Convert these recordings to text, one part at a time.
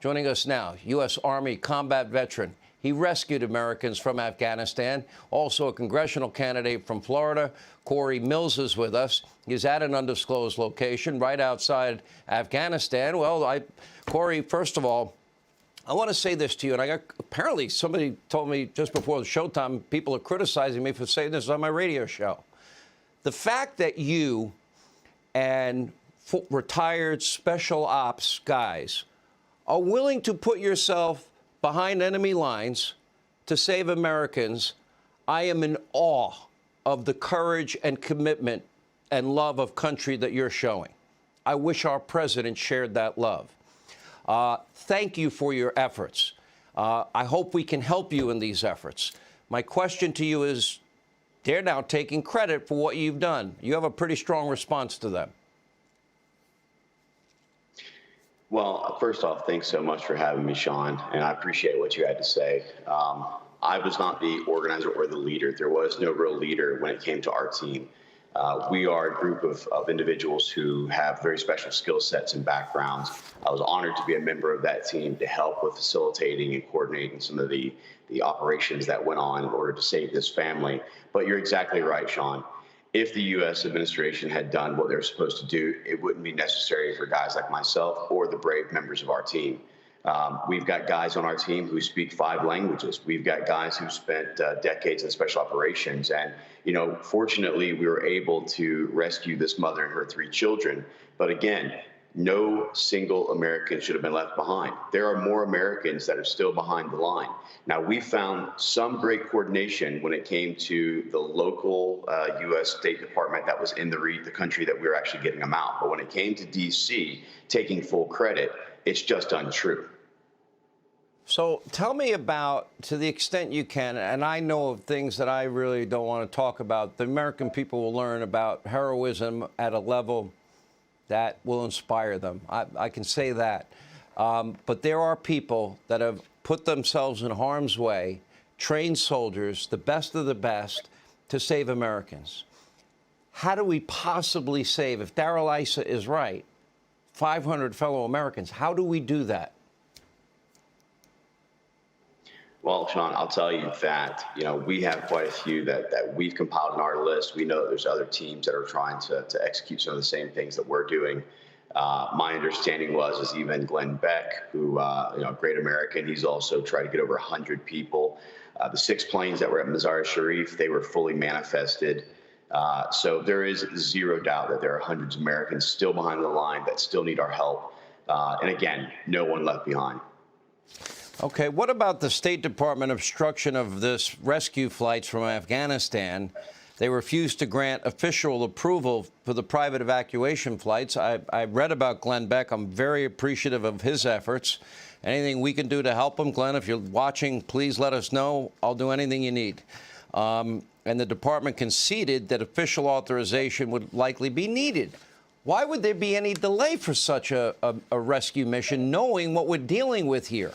Joining us now, U.S. Army combat veteran. He rescued Americans from Afghanistan. Also a congressional candidate from Florida. Corey Mills is with us. He's at an undisclosed location right outside Afghanistan. Well, Corey, first of all, I want to say this to you, and apparently somebody told me just before the showtime, people are criticizing me for saying this on my radio show. The fact that you and retired special ops guys are willing to put yourself behind enemy lines to save Americans, I am in awe of the courage and commitment and love of country that you're showing. I wish our president shared that love. Thank you for your efforts. I hope we can help you in these efforts. My question to you is, they're now taking credit for what you've done. You have a pretty strong response to them. Well, first off, thanks so much for having me, Sean, and I appreciate what you had to say. I was not the organizer or the leader. There was no real leader when it came to our team. We are a group of individuals who have very special skill sets and backgrounds. I was honored to be a member of that team to help with facilitating and coordinating some of the operations that went on in order to save this family. But you're exactly right, Sean. If the U.S. administration had done what they were supposed to do, it wouldn't be necessary for guys like myself or the brave members of our team. We've got guys on our team who speak 5 languages. We've got guys who spent decades in special operations. And, fortunately, we were able to rescue this mother and her 3 children. But again, no single American should have been left behind. There are more Americans that are still behind the line. Now, we found some great coordination when it came to the local U.S. State Department that was in the country that we were actually getting them out. But when it came to D.C., taking full credit, it's just untrue. So tell me about, to the extent you can, and I know of things that I really don't want to talk about, the American people will learn about heroism at a level that will inspire them. I can say that. But there are people that have put themselves in harm's way, trained soldiers, the best of the best, to save Americans. How do we possibly save, if Darrell Issa is right, 500 fellow Americans? How do we do that? Well, Sean, I'll tell you that, we have quite a few that we've compiled on our list. We know that there's other teams that are trying to execute some of the same things that we're doing. My understanding is even Glenn Beck, who, a great American, he's also tried to get over 100 people. The 6 planes that were at Mazar-e-Sharif, they were fully manifested. So there is zero doubt that there are hundreds of Americans still behind the line that still need our help. And again, no one left behind. Okay, what about the State Department obstruction of this rescue flights from Afghanistan? They refused to grant official approval for the private evacuation flights. I read about Glenn Beck. I'm very appreciative of his efforts. Anything we can do to help him, Glenn, if you're watching, please let us know. I'll do anything you need. And the department conceded that official authorization would likely be needed. Why would there be any delay for such a rescue mission, knowing what we're dealing with here?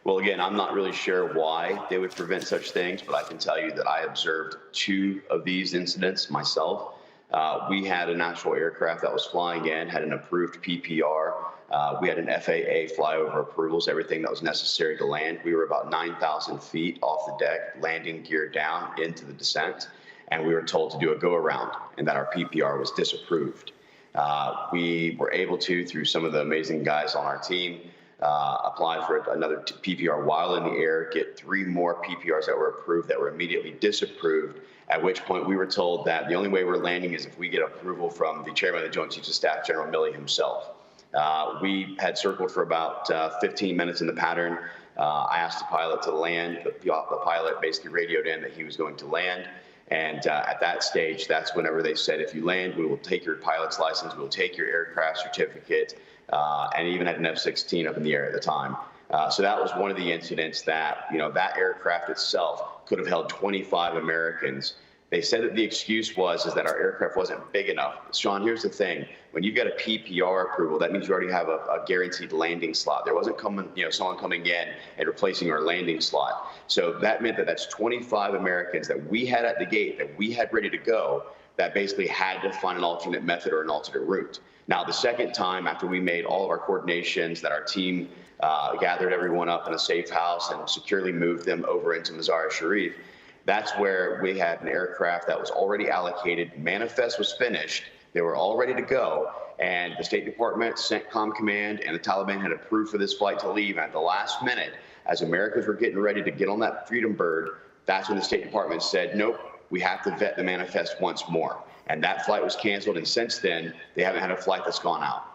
Well, again, I'm not really sure why they would prevent such things, but I can tell you that I observed 2 of these incidents myself. We had an actual aircraft that was flying in, had an approved PPR. We had an FAA flyover approvals, everything that was necessary to land. We were about 9,000 feet off the deck, landing gear down into the descent, and we were told to do a go-around and that our PPR was disapproved. We were able to, through some of the amazing guys on our team, apply for another PPR while in the air, get 3 more PPRs that were approved that were immediately disapproved, at which point we were told that the only way we're landing is if we get approval from the chairman of the Joint Chiefs of Staff, General Milley himself. We had circled for about 15 minutes in the pattern. I asked the pilot to land. The pilot basically radioed in that he was going to land. And at that stage, that's whenever they said, if you land, we will take your pilot's license, we'll take your aircraft certificate, and even had an F-16 up in the air at the time. So that was one of the incidents that, that aircraft itself could have held 25 Americans. They said that the excuse is that our aircraft wasn't big enough. Sean, here's the thing. When you've got a PPR approval, that means you already have a guaranteed landing slot. There wasn't someone coming in and replacing our landing slot. So that meant that that's 25 Americans that we had at the gate, that we had ready to go, that basically had to find an alternate method or an alternate route. Now, the second time after we made all of our coordinations that our team gathered everyone up in a safe house and securely moved them over into Mazar-e-Sharif, that's where we had an aircraft that was already allocated, manifest was finished, they were all ready to go, and the State Department, CENTCOM Command, and the Taliban had approved for this flight to leave. At the last minute, as Americans were getting ready to get on that Freedom Bird, that's when the State Department said, nope, we have to vet the manifest once more. And that flight was canceled, and since then, they haven't had a flight that's gone out.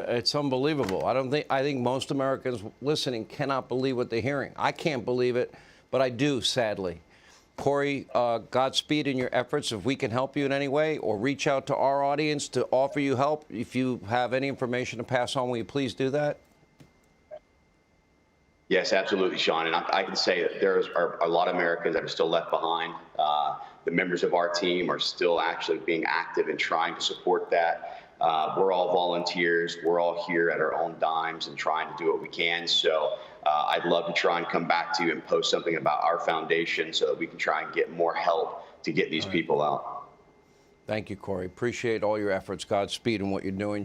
It's unbelievable. I think most Americans listening cannot believe what they're hearing. I can't believe it, but I do, sadly. Corey, Godspeed in your efforts. If we can help you in any way or reach out to our audience to offer you help, if you have any information to pass on, will you please do that? Yes, absolutely, Sean. And I can say that there are a lot of Americans that are still left behind. The members of our team are still actually being active and trying to support that. We're all volunteers. We're all here at our own dimes and trying to do what we can. So I'd love to try and come back to you and post something about our foundation so that we can try and get more help to get these people out. Thank you, Corey. Appreciate all your efforts. Godspeed in what you're doing.